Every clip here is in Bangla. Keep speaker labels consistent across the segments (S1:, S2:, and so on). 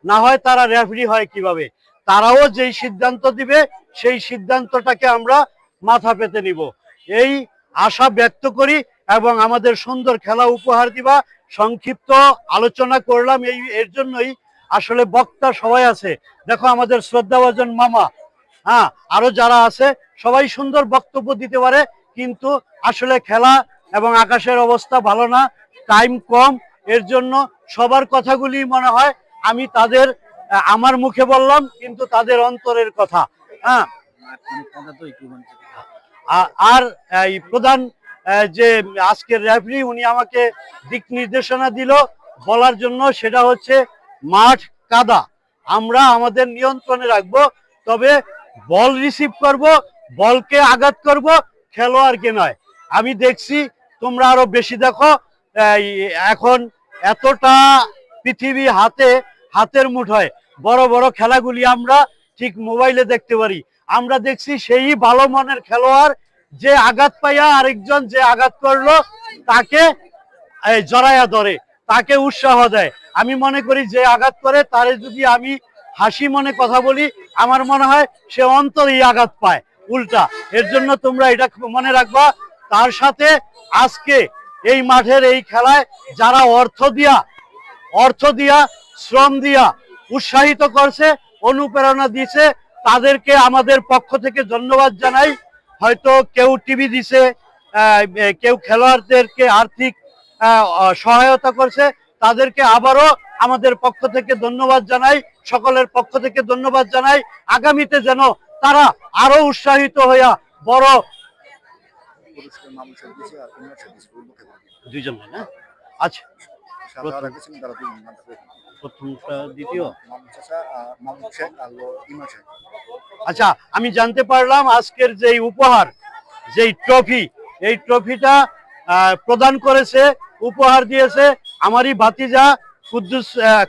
S1: না হয় তারা রেফারি হয় কিভাবে? তারাও যেই সিদ্ধান্ত দিবে সেই সিদ্ধান্তটাকে আমরা মাথা পেতে নিব, এই আশা ব্যক্ত করি। এবং আমাদের সুন্দর খেলা উপহার দিবা। সংক্ষিপ্ত আলোচনা করলাম এর জন্যই, আসলে বক্তা সবাই আছে, দেখো আমাদের শ্রদ্ধাভাজন মামা, হ্যাঁ, আরো যারা আছে সবাই সুন্দর বক্তব্য দিতে পারে, কিন্তু আসলে খেলা এবং আকাশের অবস্থা ভালো না, টাইম কম, এর জন্য সবার কথাগুলি মনে হয় আমি তাদের আমার মুখে বললাম, কিন্তু তাদের অন্তরের কথা। হ্যাঁ, আর এই প্রধান যে আজকের রেফারি, উনি আমাকে দিক নির্দেশনা দিল বলার জন্য, সেটা হচ্ছে মাঠ কাদা আমরা আমাদের নিয়ন্ত্রণে রাখবো, তবে বল রিসিভ করব, বলকে আঘাত করব, খেলোয়াড়কে নয়। আমি দেখছি, তোমরা আরো বেশি দেখো, এখন এতটা পৃথিবী হাতের মুঠোয়, বড় বড় খেলাগুলি আমরা ঠিক মোবাইলে দেখতে পারি। আমরা দেখছি সেই ভালো মানের খেলোয়াড় যে আঘাত পাইয়া আরেকজন যে আঘাত করলো তাকে জড়াইয়া ধরে, তাকে উৎসাহ দেয়। আমি মনে করি যে আঘাত করে তারে যদি আমি হাসি মনে কথা বলি, আমার মনে হয় সে অন্তরেই আঘাত পায় উল্টা। এর জন্য তোমরা এটা মনে রাখবা। তার সাথে আজকে এই মাঠের এই খেলায় যারা অর্থ দিয়া শ্রম দিয়া উৎসাহিত করছে, অনুপ্রেরণা দিয়েছে, তাদেরকে আমাদের পক্ষ থেকে ধন্যবাদ জানাই। হয়তো কেউ টিভি দিছে, কেউ খেলোয়াড়দেরকে আর্থিক সহায়তা করছে, তাদেরকে আবারও আমাদের পক্ষ থেকে ধন্যবাদ জানাই, সকলের পক্ষ থেকে ধন্যবাদ জানাই। আগামীতে যেন তারা আরো উৎসাহিত হইয়া বড় দুইজন না, আচ্ছা, প্রথমটা দ্বিতীয়, আচ্ছা, আমি জানতে পারলাম আজকের যে উপহার, যেই ট্রফি, এই ট্রফিটা প্রদান করেছে, উপহার দিয়েছে আমারই ভাতিজা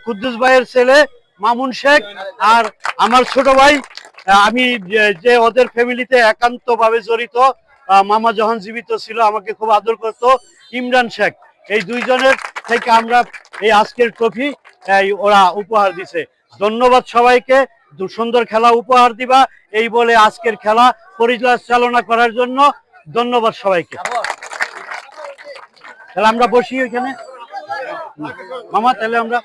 S1: কুদ্দুস ভাইয়ের ছেলে মামুন শেখ, আর আমার ছোট ভাই, আমি যে ওদের ফ্যামিলিতে একান্ত ভাবে জড়িত, মামা যখন জীবিত ছিল আমাকে খুব আদর করতো, ইমরান শেখ। এই দুইজনের থেকে আমরা এই আজকের ট্রফি ওরা উপহার দিছে। ধন্যবাদ সবাইকে, সুন্দর খেলা উপহার দিবা এই বলে আজকের খেলা পরিচালনা করার জন্য ধন্যবাদ সবাইকে। তাহলে আমরা বসি ওইখানে মামা, তাহলে আমরা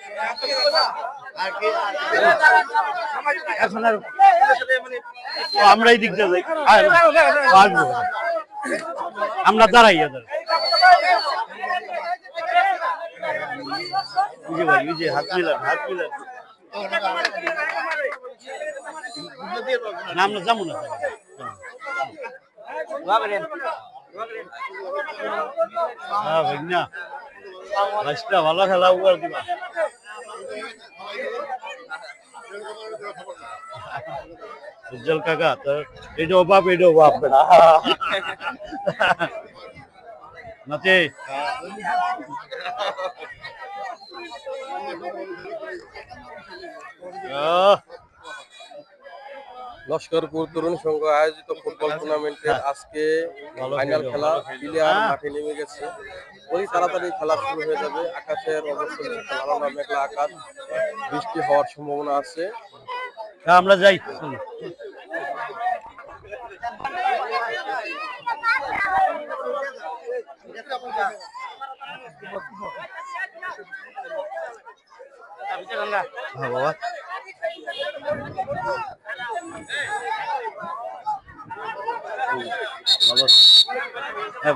S1: এখন আর আমরা এই দিক দিয়ে যাই, আমরা দাঁড়াই হাত মিলান আমরা যাবো না, ভালো খেলা উপহার দিবা। উজ্জ্বল কাকা, তোর এটাও বাপ নাতে
S2: লস্করপুর তরুণ সংঘ আয়োজিত ফুটবল টুর্নামেন্টের আজকে ফাইনাল খেলা, প্লেয়ার মাঠে নেমে গেছে। ওই তাড়াতাড়ি খেলা শুরু হয়ে যাবে। আকাশের অবস্থা ভালো, মেঘলা আকাশ, বৃষ্টি হওয়ার সম্ভাবনা আছে।
S1: আমরা যাই। হ্যাঁ বাবা, ভালো, হ্যাঁ।